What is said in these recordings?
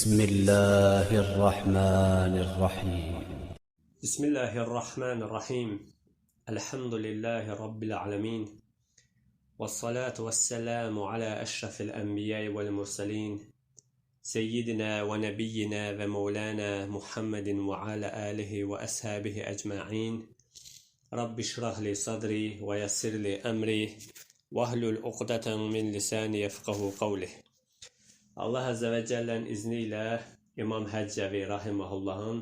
بسم الله الرحمن الرحيم. بسم الله الرحمن الرحيم. الحمد لله رب العالمين، والصلاة والسلام على أشرف الأنبياء والمرسلين سيدنا ونبينا ومولانا محمد وعلى آله وأصحابه أجمعين. رب اشرح لي صدري ويسر لي أمري واhlul uqdatan min lisani yefqahu qawli. Allah Azze ve Celle'nin izniyle İmam Həccavi Rahimahullah'ın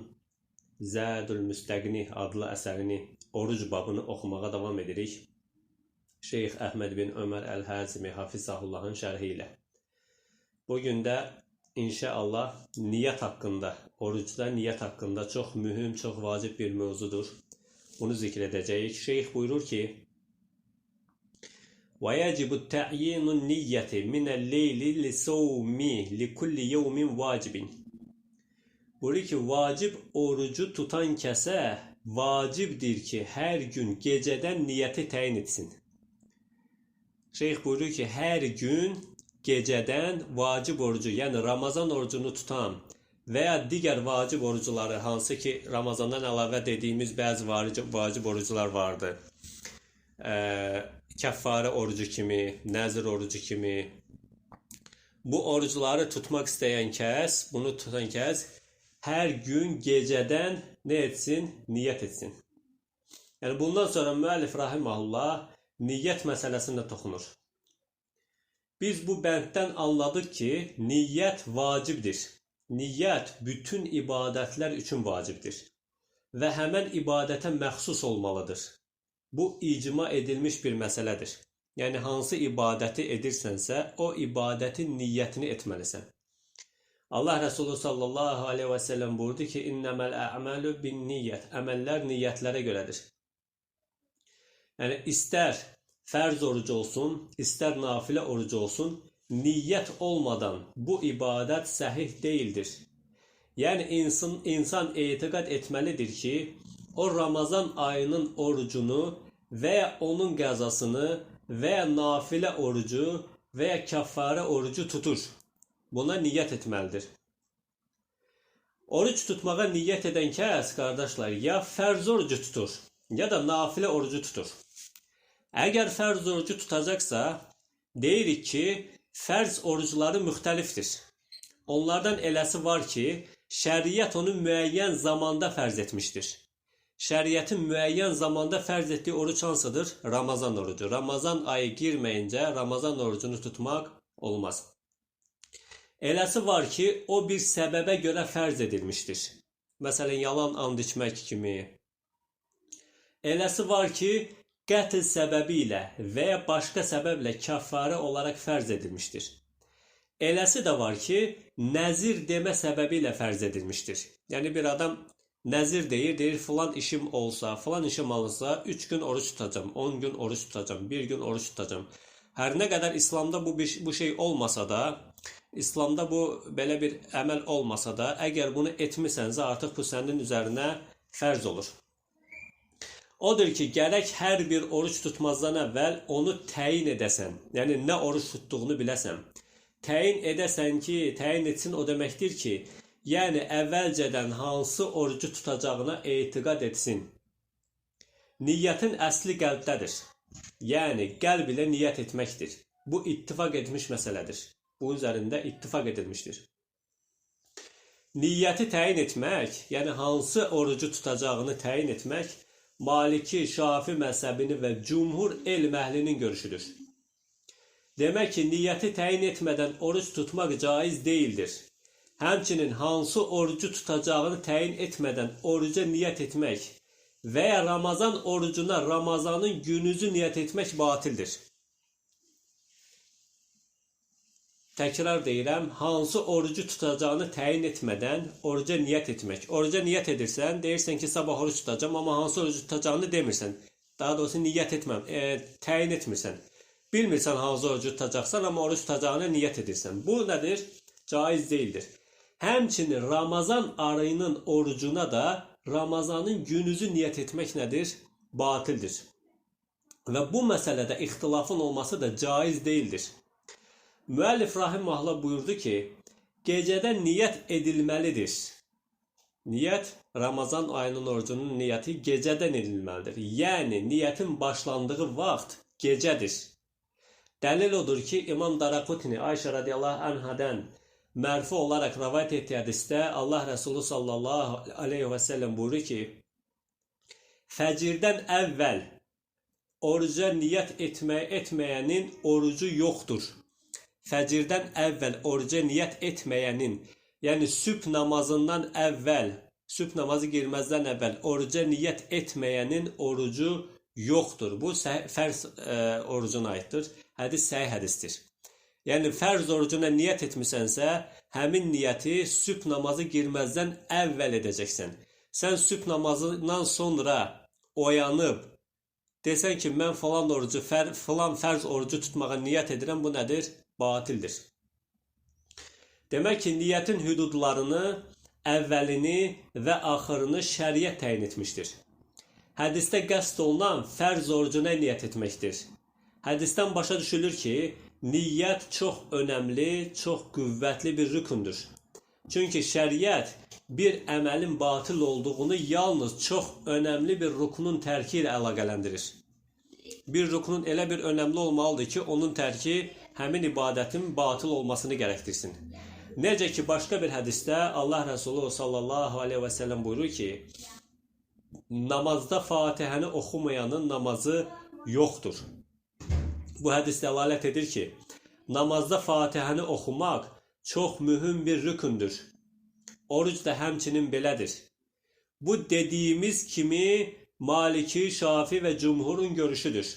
Zədül Müstəqni adlı əsərini, oruc babını oxumağa davam edirik. Şeyx Əhməd bin Ömər Əl-Həzimi Hafizahullah'ın şərhi ilə. Bugün də inşallah niyyət haqqında, orucda niyyət haqqında çox mühüm, çox vacib bir mövzudur. Bunu zikr edəcəyik. Şeyx buyurur ki, وَيَجِبُ التَّعْيِينُ النِّيَّةِ مِنَ اللَّيْلِ لِصَوْمِ لِكُلِّ يَوْمٍ وَاجِبٍ. Buyurur ki, vacib orucu tutan kəsə vacibdir ki, hər gün gecədən niyyəti təyin etsin. Şeyx buyurur ki, hər gün gecədən vacib orucu, yəni Ramazan orucunu tutan və ya digər vacib orucuları, hansı ki Ramazandan əlavə dediyimiz bəzi vacib orucular vardı. Kəffarə orucu kimi, nəzir orucu kimi. Bu orucuları tutmaq istəyən kəs, bunu tutan kəs hər gün gecədən nə etsin? Niyyət etsin. Yəni bundan sonra müəllif rahimehullah niyyət məsələsinə toxunur. Biz bu bənddən anladıq ki, niyyət vacibdir. Niyyət bütün ibadətlər üçün vacibdir və həmən ibadətə məxsus olmalıdır. Bu icma edilmiş bir məsələdir. Yəni hansı ibadəti edirsənsə, o ibadətin niyyətini etməlisən. Allah Resulü sallallahu aleyhi və səlləm buyurdu ki, İnnəməl ə'məlu bin niyyət. Əməllər niyyətlərə görədir. Yəni istər fərz orucu olsun, istər nafilə orucu olsun, niyyət olmadan bu ibadət səhih deyildir. Yəni insan etiqad etməlidir ki, o Ramazan ayının orucunu və ya onun qəzasını və ya nafilə orucu və ya kəffarə orucu tutur. Buna niyyət etməlidir. Oruc tutmağa niyyət edən kəs, qardaşlar, ya fərz orucu tutur, ya da nafilə orucu tutur. Əgər fərz orucu tutacaqsa, deyirik ki, fərz orucları müxtəlifdir. Onlardan eləsi var ki, şəriət onu müəyyən zamanda fərz etmişdir. Şəriətin müəyyən zamanda fərz etdiyi oruc hansıdır? Ramazan orucu. Ramazan ayı girməyincə Ramazan orucunu tutmaq olmaz. Eləsi var ki, o bir səbəbə görə fərz edilmişdir. Məsələn, yalan and içmək kimi. Eləsi var ki, qətl səbəbi ilə və ya başqa səbəblə kəffarə olaraq fərz edilmişdir. Eləsi də var ki, nəzir demə səbəbi ilə fərz edilmişdir. Yəni bir adam nəzir deyir filan işim olsa, filan işim alınsa 3 gün oruç tutacağım, 10 gün oruç tutacağım, 1 gün oruç tutacağım. Hər nə qədər İslamda bu şey olmasa da, İslamda bu belə bir əməl olmasa da, əgər bunu etmisənsə artıq bu sənin üzərinə fərz olur. Odur ki, gərək hər bir oruç tutmazdan əvvəl onu təyin edəsən. Yəni nə oruç tutduğunu biləsən. Təyin edəsən ki, təyin etsin o deməkdir ki, yəni əvvəlcədən hansı orucu tutacağına etiqad etsin. Niyyətin əsli qəlbdədir. Yəni qəlb ilə niyyət etməkdir. Bu ittifaq etmiş məsələdir. Bu üzərində ittifaq edilmişdir. Niyyəti təyin etmək, yəni hansı orucu tutacağını təyin etmək, Maliki, Şafi məzhəbini və cümhur elm əhlinin görüşüdür. Demək ki, niyyəti təyin etmədən oruc tutmaq caiz deyildir. Həmçinin hansı orucu tutacağını təyin etmədən oruca niyyət etmək və ya Ramazan orucuna Ramazanın günüzü niyyət etmək batildir. Təkrar deyirəm, hansı orucu tutacağını təyin etmədən oruca niyyət etmək. Oruca niyyət edirsən, deyirsən ki, sabah oruc tutacağım, amma hansı orucu tutacağını demirsən. Daha doğrusu niyyət etməm, təyin etmirsən. Bilmirsən hansı orucu tutacaqsan, amma oruc tutacağını niyyət edirsən. Bu nədir? Caiz deyildir. Həmçinin Ramazan ayının orucuna da Ramazanın günüzü niyyət etmək nədir? Batildir. Və bu məsələdə ixtilafın olması da caiz deyildir. Müəllif rahimehullah buyurdu ki, gecədə niyyət edilməlidir. Niyyət, Ramazan ayının orucunun niyyəti gecədən edilməlidir. Yəni, niyyətin başlandığı vaxt gecədir. Dəlil odur ki, İmam Daraqutni Ayşə radiyallahu anhadan mərfu olaraq rivayet etdiyi hədisdə Allah Resulü sallallahu aleyhi və səlləm buyurur ki, fəcirdən əvvəl oruca niyyət etməyənin orucu yoxdur. Fəcirdən əvvəl oruca niyyət etməyənin, yəni sübh namazından əvvəl, sübh namazı girməzdən əvvəl oruca niyyət etməyənin orucu yoxdur. Bu fərz orucuna aiddir. Hədis səhih hədisdir. Yəni fərz orucuna niyyət etmisənsə, həmin niyyəti sübh namazı girməzdən əvvəl edəcəksən. Sən sübh namazından sonra oyanıb desən ki, mən falan fərz orucu tutmağa niyyət edirəm, bu nədir? Batildir. Demək ki, niyyətin hüdudlarını, əvvəlini və axırını şəriət təyin etmişdir. Hədisdə qəsd olunan fərz orucuna niyyət etməkdir. Hədisdən başa düşülür ki, niyyət çox önəmli, çox qüvvətli bir rükündür. Çünki şəriət bir əməlin batıl olduğunu yalnız çox önəmli bir rükünün tərki ilə əlaqələndirir. Bir rükünün elə bir önəmli olmalıdır ki, onun tərki həmin ibadətin batıl olmasını gərəkdirsin. Necə ki, başqa bir hədisdə Allah Resulü sallallahu aleyhi və səlləm buyurur ki, namazda Fatihəni oxumayanın namazı yoxdur. Bu hədis dəlalət edir ki, namazda Fatihəni oxumaq çox mühüm bir rükündür. Oruc da həmçinin belədir. Bu dediyimiz kimi Maliki, Şafi və Cumhurun görüşüdür.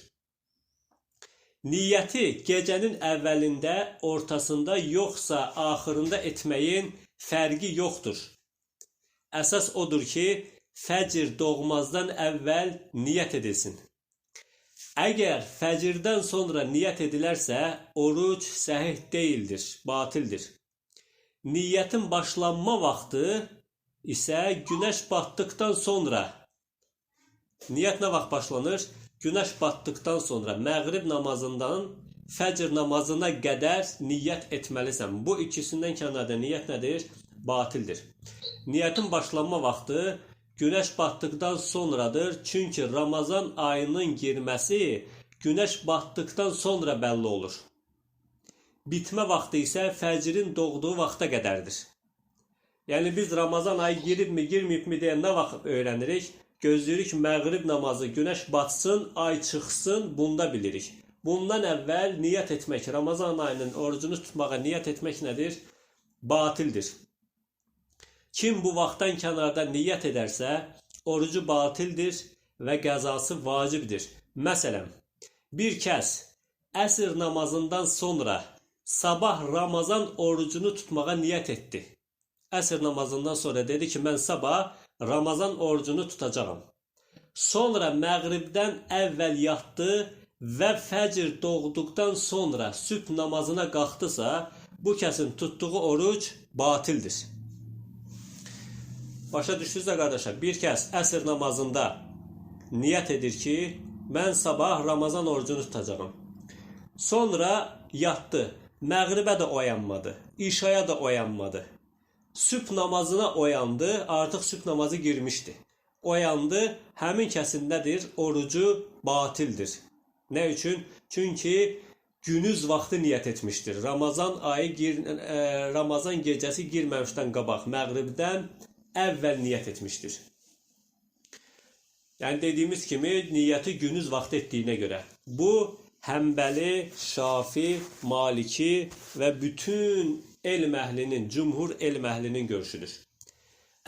Niyyəti gecənin əvvəlində, ortasında, yoxsa axırında etməyin fərqi yoxdur. Əsas odur ki, fəcr doğmazdan əvvəl niyyət edilsin. Əgər fəcrdən sonra niyyət edilərsə, oruc səhih deyildir, batildir. Niyyətin başlanma vaxtı isə günəş batdıqdan sonra. Niyyət nə vaxt başlanır? Günəş batdıqdan sonra məğrib namazından fəcr namazına qədər niyyət etməlisən. Bu ikisindən kənarda niyyət nədir? Batildir. Niyyətin başlanma vaxtı günəş batdıqdan sonradır. Çünki Ramazan ayının girməsi günəş batdıqdan sonra bəlli olur. Bitmə vaxtı isə fəcrin doğduğu vaxta qədərdir. Yəni biz Ramazan ayı giribmi, girməyibmi deyə nə vaxt öyrənirik? Gözləyirik ki, məğrib namazı günəş batsın, ay çıxsın, bunda bilirik. Bundan əvvəl niyyət etmək, Ramazan ayının orucunu tutmağa niyyət etmək nədir? Batildir. Kim bu vaxtdan kənarda niyyət edərsə, orucu batildir və qəzası vacibdir. Məsələn, bir kəs əsr namazından sonra sabah Ramazan orucunu tutmağa niyyət etdi. Əsr namazından sonra dedi ki, mən sabah Ramazan orucunu tutacağam. Sonra məğribdən əvvəl yatdı və fəcr doğduqdan sonra sübh namazına qalxdısa, bu kəsin tutduğu oruc batildir. Başa düşdünüzsə qardaşlar, bir kəs əsr namazında niyyət edir ki, mən sabah Ramazan orucunu tutacağam. Sonra yatdı, məğribə də oyanmadı, işaya da oyanmadı. Sübh namazına oyandı, artıq sübh namazı girmişdi. Oyandı, həmin kəsin nədir? Orucu batildir. Nə üçün? Çünki günüz vaxtı niyyət etmişdir. Ramazan gecəsi girməmişdən qabaq, məğribdən əvvəl niyyət etmişdir. Yəni dediyimiz kimi niyyəti günüz vaxtı etdiyinə görə. Bu Həmbəli, Şafi, Maliki və bütün elm əhlinin, cümhur elm əhlinin görüşüdür.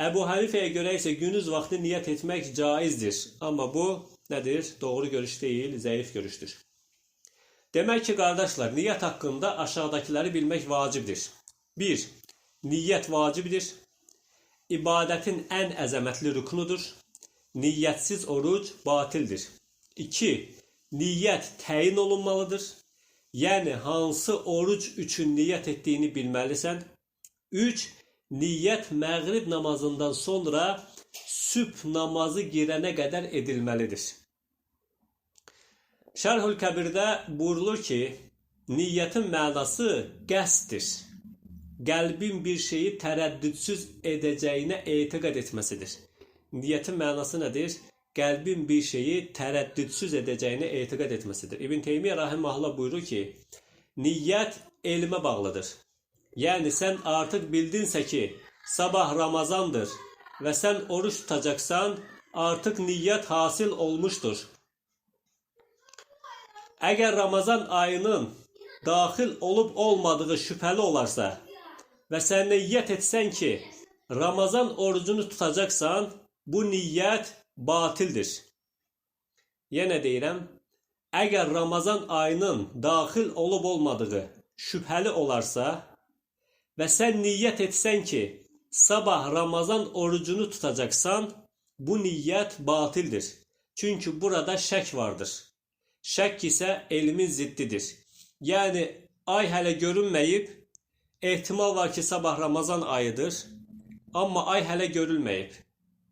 Əbu Hənifəyə görə isə günüz vaxtı niyyət etmək caizdir. Amma bu nədir? Doğru görüş deyil, zəif görüşdür. Demək ki, qardaşlar, niyyət haqqında aşağıdakiləri bilmək vacibdir. 1. Niyyət vacibdir. İbadətin ən əzəmətli rüknudur. Niyyətsiz oruc batildir. 2. Niyyət təyin olunmalıdır. Yəni, hansı oruc üçün niyyət etdiyini bilməlisən. 3. Niyyət məğrib namazından sonra sübh namazı girənə qədər edilməlidir. Şərhül Kəbirdə buyurulur ki, niyyətin mənası qəsddir. qəlbin bir şeyi tərəddüdsüz edəcəyinə etiqad etməsidir. Niyyətin mənası nədir? Qəlbin bir şeyi tərəddüdsüz edəcəyinə etiqad etməsidir. İbn Teymiyyə rahimehullah buyurur ki, niyyət elmə bağlıdır. Yəni sən artıq bildinsə ki, sabah Ramazandır və sən oruç tutacaqsan, artıq niyyət hasil olmuşdur. Əgər Ramazan ayının daxil olub olmadığı şübhəli olarsa və sən niyyət etsən ki, Ramazan orucunu tutacaqsan, bu niyyət batildir. Yenə deyirəm, əgər Ramazan ayının daxil olub olmadığı şübhəli olarsa və sən niyyət etsən ki, sabah Ramazan orucunu tutacaqsan, bu niyyət batildir. Çünki burada şək vardır. Şək isə elmin ziddidir. Yəni, ay hələ görünməyib, ehtimal var ki, sabah Ramazan ayıdır, amma ay hələ görülməyib.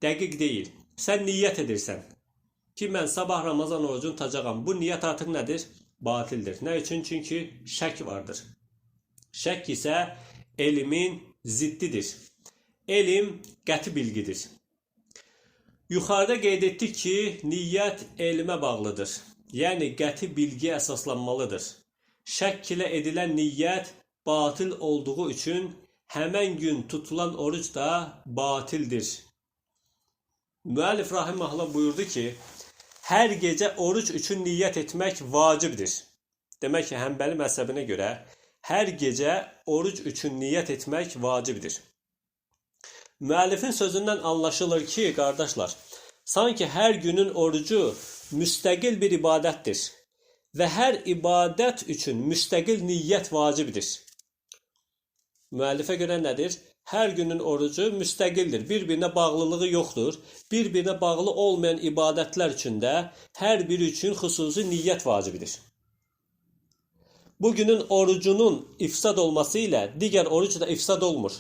Dəqiq deyil. Sən niyyət edirsən ki, mən sabah Ramazan orucunu tutacağam. Bu niyyət artıq nədir? Batildir. Nə üçün? Çünki şək vardır. Şək isə elmin ziddidir. Elm qəti bilgidir. Yuxarıda qeyd etdik ki, niyyət elmə bağlıdır. Yəni, qəti bilgiyə əsaslanmalıdır. Şəkk ilə edilən niyyət batil olduğu üçün həmən gün tutulan oruc da batildir. Müəllif rahimehullah buyurdu ki, hər gecə oruc üçün niyyət etmək vacibdir. Demək ki, Həmbəli məzhəbinə görə hər gecə oruc üçün niyyət etmək vacibdir. Müəllifin sözündən anlaşılır ki, qardaşlar, sanki hər günün orucu müstəqil bir ibadətdir və hər ibadət üçün müstəqil niyyət vacibdir. Müəllifə görə nədir? Hər günün orucu müstəqildir, bir-birinə bağlılığı yoxdur. Bir-birinə bağlı olmayan ibadətlər üçün də hər biri üçün xüsusi niyyət vacibidir. Bugünün orucunun ifsad olması ilə digər oruc da ifsad olmur.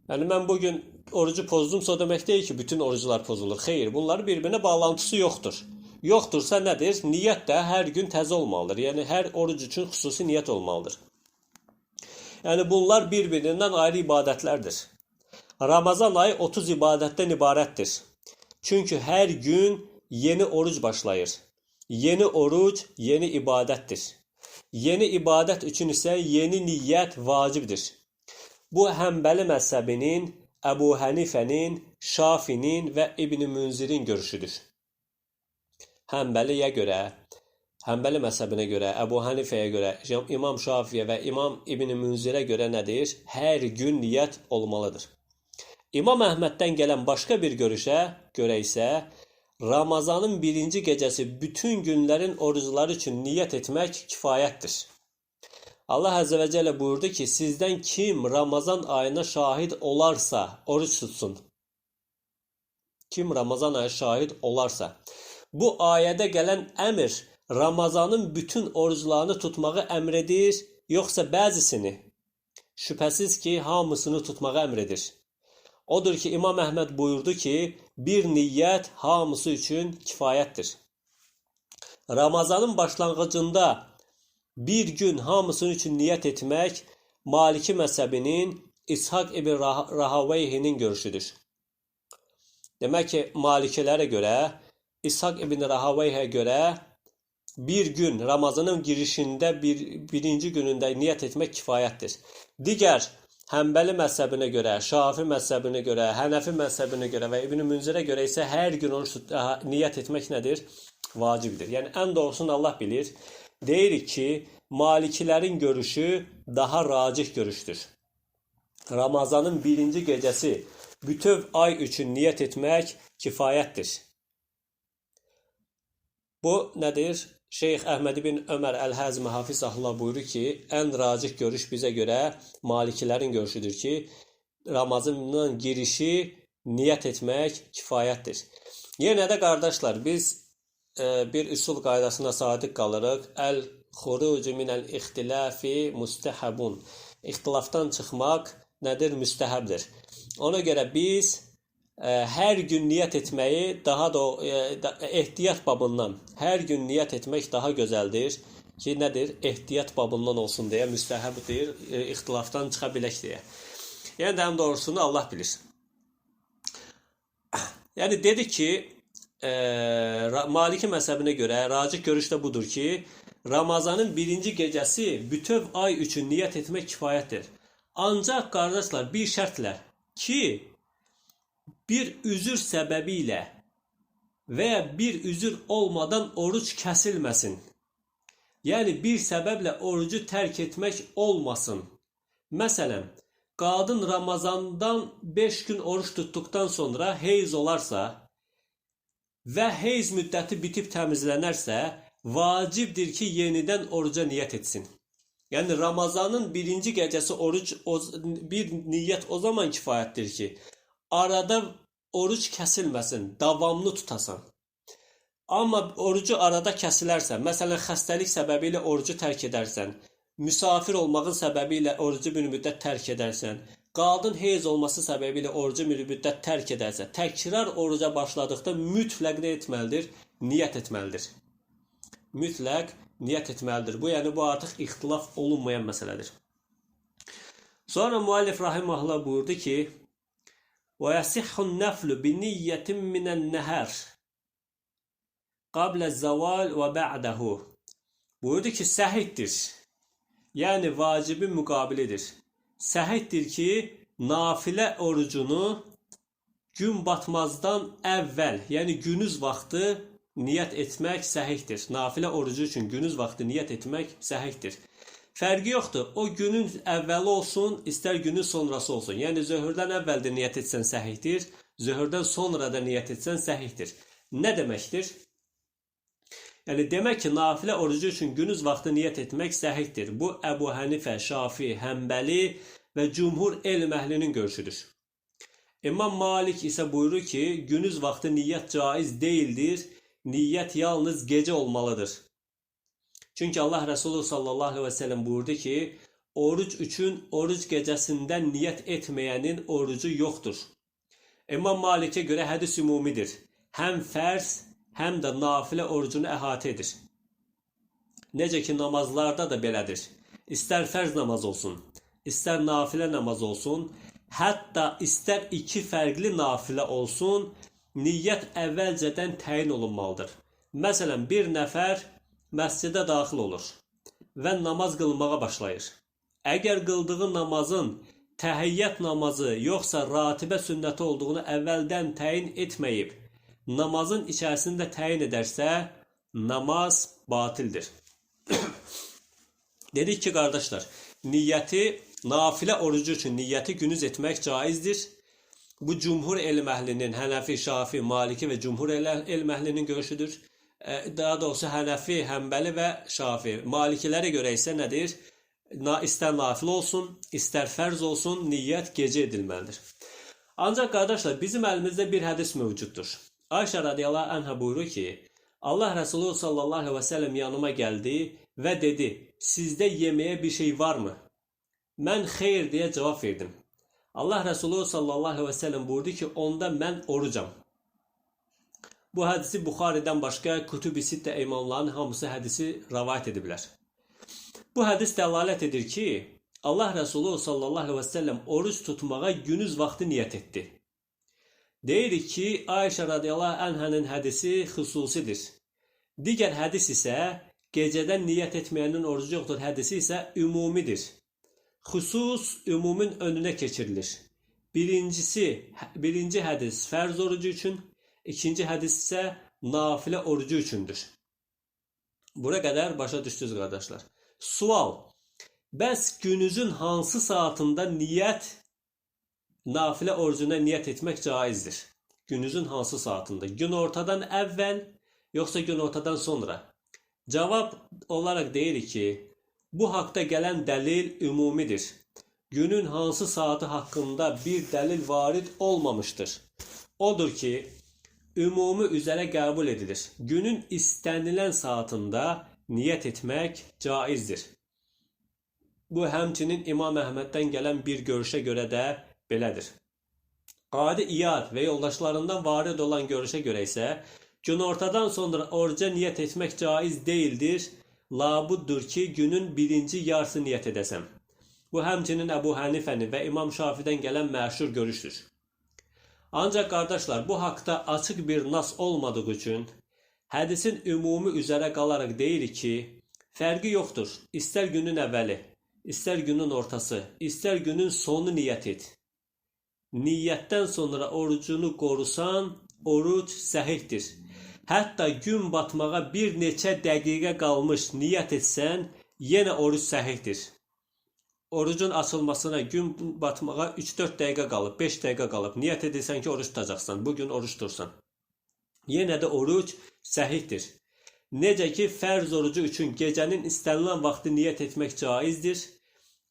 Yəni, mən bugün orucu pozdumsa o demək deyil ki, bütün orucular pozulur. Xeyr, bunların bir-birinə bağlantısı yoxdur. Yoxdursa nədir? Niyyət də hər gün təzə olmalıdır. Yəni, hər oruc üçün xüsusi niyyət olmalıdır. Yəni, bunlar bir-birindən ayrı ibadətlərdir. Ramazan ayı 30 ibadətdən ibarətdir. Çünki hər gün yeni oruc başlayır. Yeni oruc, yeni ibadətdir. Yeni ibadət üçün isə yeni niyyət vacibdir. Bu, Həmbəli məzhəbinin, Əbu Hənifənin, Şafinin və İbn Münzirin görüşüdür. Həmbəliyə görə, Həmbəli məzhəbinə görə, Əbu Hənifəyə görə, İmam Şafiyə və İmam İbn Münzirə görə nədir? Hər gün niyyət olmalıdır. İmam Əhməddən gələn başqa bir görüşə görə isə Ramazanın birinci gecəsi bütün günlərin orucları üçün niyyət etmək kifayətdir. Allah Əzzə və Cəllə buyurdu ki, sizdən kim Ramazan ayına şahid olarsa oruç tutsun. Kim Ramazan ayı şahid olarsa. Bu ayədə gələn əmr Ramazanın bütün oruclarını tutmağı əmr edir, yoxsa bəzisini? Şübhəsiz ki, hamısını tutmağı əmr edir. Odur ki, İmam Əhməd buyurdu ki, bir niyyət hamısı üçün kifayətdir. Ramazanın başlanğıcında bir gün hamısının üçün niyyət etmək Maliki məzhəbinin İshaq ibn Rahaveyhinin görüşüdür. Demək ki, Malikilərə görə, İshaq ibn Rahaveyhə görə bir gün Ramazanın girişində birinci günündə niyyət etmək kifayətdir. Digər Həmbəli məzhəbinə görə, Şafi məzhəbinə görə, Hənəfi məzhəbinə görə və İbn Münzirə görə isə hər gün niyyət etmək nədir? Vacibdir. Yəni, ən doğrusunu Allah bilir. Deyirik ki, Malikilərin görüşü daha racih görüşdür. Ramazanın birinci gecəsi bütöv ay üçün niyyət etmək kifayətdir. Bu nədir? Şeyx Əhməd ibn Ömər Əl-Həzmi Hafizahullah buyurur ki, ən racih görüş bizə görə Malikilərin görüşüdür ki, Ramazanın girişi niyyət etmək kifayətdir. Yenə də qardaşlar, biz bir üsul qaydasına sadiq qalırıq. Əl-xurucu minəl-ixtilafi müstəhəbun. İxtilafdan çıxmaq nədir? Müstəhəbdir. Ona görə biz hər gün niyyət etməyi daha da ehtiyat babından hər gün niyyət etmək daha gözəldir ki, nədir? Ehtiyat babından olsun deyə müstəhəbdir, ixtilafdan çıxa bilək deyə. Yəni də ən doğrusunu Allah bilir. Yəni dedi ki, Maliki məzhəbinə görə racih görüş də budur ki, Ramazanın birinci gecəsi bütöv ay üçün niyyət etmək kifayətdir. Ancaq qardaşlar bir şərtlə ki, bir üzür səbəbi ilə və ya bir üzür olmadan oruç kəsilməsin. Yəni bir səbəblə orucu tərk etmək olmasın. Məsələn, qadın Ramazandan 5 gün oruç tutduqdan sonra heyz olarsa və heyz müddəti bitib təmizlənərsə, vacibdir ki, yenidən oruca niyyət etsin. Yəni Ramazanın birinci gecəsi oruc bir niyyət o zaman kifayətdir ki, arada oruc kəsilməsin, davamlı tutasan. Amma orucu arada kəsilərsən, məsələn xəstəlik səbəbi ilə orucu tərk edərsən, müsafir olmağın səbəbi ilə orucu bir müddət tərk edərsən, qadın heyz olması səbəbi ilə orucu bir müddət tərk edərsən, təkrar oruca başladıqda mütləq nə etməlidir? Niyyət etməlidir. Mütləq niyyət etməlidir. Bu, yəni bu artıq ixtilaf olunmayan məsələdir. Sonra müəllif rahimehullah buyurdu ki: "Və yasihhun naflu bi niyyetin minen nahar qabla zaval və ba'dahu." Buyurdu ki, səhihdir. Yəni vacibin müqabilidir. Səhihdir ki, nafilə orucunu gün batmazdan əvvəl, yəni günüz vaxtı niyyət etmək səhihdir. Nafilə orucu üçün günüz vaxtı niyyət etmək səhihdir. Fərqi yoxdur. O günün əvvəli olsun, istər günün sonrası olsun. Yəni zöhrdən əvvəl də niyyət etsən səhihdir, zöhrdən sonra da niyyət etsən səhihdir. Nə deməkdir? Yəni demək ki, nafilə orucu üçün günüz vaxtı niyyət etmək səhihdir. Bu Əbu Hənifə, Şafi, Həmbəli və cümhur elm əhlinin görüşüdür. İmam Malik isə buyurur ki, günüz vaxtı niyyət caiz deyildir. Niyyət yalnız gecə olmalıdır. Çünki Allah Resulü sallallahu aleyhi ve sellem buyurdu ki, oruc üçün oruc gecəsində niyyət etməyənin orucu yoxdur. İmam Malikə görə hədis ümumidir. Həm fərz, həm də nafilə orucunu əhatə edir. Necə ki, namazlarda da belədir. İstər fərz namaz olsun, istər nafilə namaz olsun, hətta istər iki fərqli nafilə olsun, niyyət əvvəlcədən təyin olunmalıdır. Məsələn, bir nəfər məscidə daxil olur və namaz qılmağa başlayır. Əgər qıldığı namazın təhiyyət namazı yoxsa ratibə sünnəti olduğunu əvvəldən təyin etməyib, namazın içərisində təyin edərsə, namaz batildir. Dedik ki, qardaşlar, niyyəti, nafilə orucu üçün niyyəti günüz etmək caizdir. Bu cümhur elm əhlinin, Hənəfi, Şafi, Maliki və cümhur elm əhlinin görüşüdür. Daha doğrusu Hənəfi, Həmbəli və Şafi. Malikilərə görə isə nədir? İstər nafilə olsun, istər fərz olsun, niyyət gecə edilməlidir. Ancaq qardaşlar, bizim əlimizdə bir hədis mövcuddur. Ayşə radiyallahu anhə buyurur ki, Allah Resulü sallallahu aleyhi ve sellem yanıma gəldi və dedi, sizdə yeməyə bir şey varmı? Mən xeyr deyə cavab verdim. Allah Resulü sallallahu aleyhi ve sellem buyurdu ki, onda mən orucam. Bu hədisi Buxaridən başqa Kütüb-i Sittə imamlarının hamısı hədisi rəvayət ediblər. Bu hədis dəlalət edir ki, Allah Resulü sallallahu aleyhi ve sellem oruç tutmağa günüz vaxtı niyyət etdi. Deyirik ki, Ayşə radiyallahu anhənin hədisi xüsusidir. Digər hədis isə gecədən niyyət etməyənin orucu yoxdur, hədisi isə ümumidir. Xüsus ümumin önünə keçirilir. Birinci hədis fərz orucu üçün, ikinci hədis isə nafilə orucu üçündür. Bura qədər başa düşdünüz, qardaşlar. Sual, bəs günüzün hansı saatında niyyət, nafilə orucuna niyyət etmək caizdir? Günüzün hansı saatında? Gün ortadan əvvəl, yoxsa gün ortadan sonra? Cavab olaraq deyirik ki, bu haqda gələn dəlil ümumidir. Günün hansı saati haqqında bir dəlil varid olmamışdır. Odur ki, ümumi üzərə qəbul edilir. Günün istənilən saatında niyyət etmək caizdir. Bu həmçinin İmam Əhməddən gələn bir görüşə görə də belədir. Qadi İyad və yoldaşlarından varid olan görüşə görə isə günortadan sonra oruca niyyət etmək caiz deyildir. Labuddur ki, günün birinci yarısı niyyət edəsəm. Bu həmçinin Əbu Hənifənin və İmam Şafidən gələn məşhur görüşdür. Ancaq qardaşlar, bu haqda açıq bir nas olmadığı üçün hədisin ümumi üzərə qalaraq deyirik ki, fərqi yoxdur. İstər günün əvvəli, istər günün ortası, istər günün sonu niyyət et. Niyyətdən sonra orucunu qorusan, oruc səhihdir. Hətta gün batmağa bir neçə dəqiqə qalmış niyyət etsən, yenə oruc səhihdir. Orucun açılmasına gün batmağa 3-4 dəqiqə qalıb, 5 dəqiqə qalıb. Niyyət edirsən ki, oruc tutacaqsan, bugün oruc tutursan. Yenə də oruc səhihdir. Necə ki, fərz orucu üçün gecənin istənilən vaxtı niyyət etmək caizdir.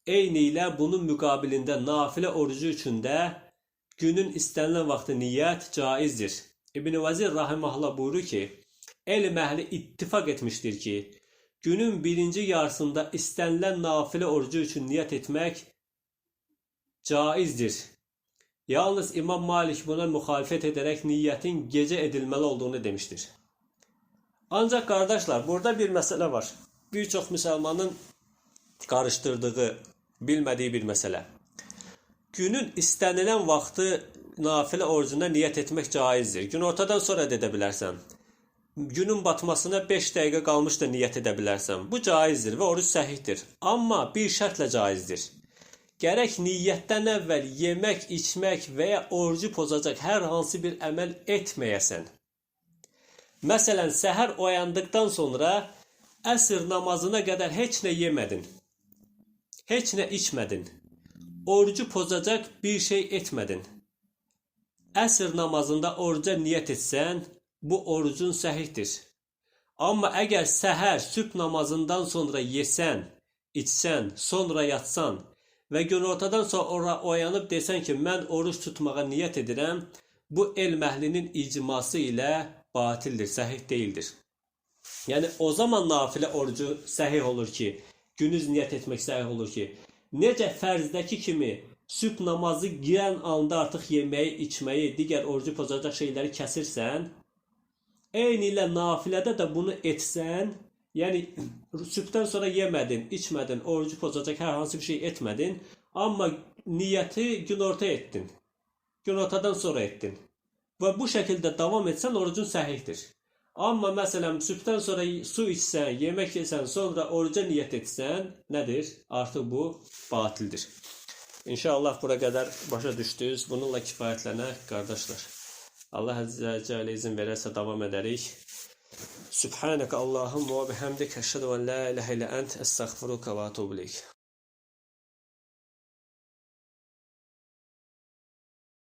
Eyni ilə bunun müqabilində nafilə orucu üçün də günün istənilən vaxtı niyyət caizdir. İbn Vəzir rahimehullah buyurur ki, elm əhli ittifaq etmişdir ki, günün birinci yarısında istənilən nafilə orucu üçün niyyət etmək caizdir. Yalnız İmam Malik buna müxalifət edərək niyyətin gecə edilməli olduğunu demişdir. Ancaq qardaşlar, burada bir məsələ var. Bir çox müsəlmanın qarışdırdığı, bilmədiyi bir məsələ. Günün istənilən vaxtı nafilə orucuna niyyət etmək caizdir. Günortadan sonra da edə bilərsən. Günün batmasına 5 dəqiqə qalmış da niyyət edə bilərsən. Bu caizdir və oruc səhihdir. Amma bir şərtlə caizdir. Gərək niyyətdən əvvəl yemək, içmək və ya orucu pozacaq hər hansı bir əməl etməyəsən. Məsələn, səhər oyandıqdan sonra əsr namazına qədər heç nə yemədin. Heç nə içmədin. Orucu pozacaq bir şey etmədin. Əsr namazında oruca niyyət etsən, bu orucun səhihdir. Amma əgər səhər, sübh namazından sonra yesən, içsən, sonra yatsan və günortadan sonra oyanıb desən ki, mən oruç tutmağa niyyət edirəm, bu elm əhlinin icması ilə batildir, səhih deyildir. Yəni, o zaman nafilə orucu səhih olur ki, günüz niyyət etmək səhih olur ki, necə fərzdəki kimi sübh namazı girən anda artıq yeməyi, içməyi, digər orucu pozacaq şeyləri kəsirsən, eyni ilə nafilədə də bunu etsən, yəni sübhdən sonra yemədin, içmədin, orucu pozacaq hər hansı bir şey etmədin, amma niyyəti günorta etdin, günortadan sonra etdin və bu şəkildə davam etsən, orucun səhihdir. Amma məsələn, sübhdən sonra su içsən, yemək yesən, sonra oruca niyyət etsən, nədir? Artıq bu batildir. İnşallah bura qədər başa düşdünüz. Bununla kifayətlənək qardaşlar. Allah Əzzə Cəllə izin verərsə davam edərik. Subhanəkə Allahumma və bihamdik əşhədu an la ilahə illə ənt əstəğfiruka və etûbu ileyk.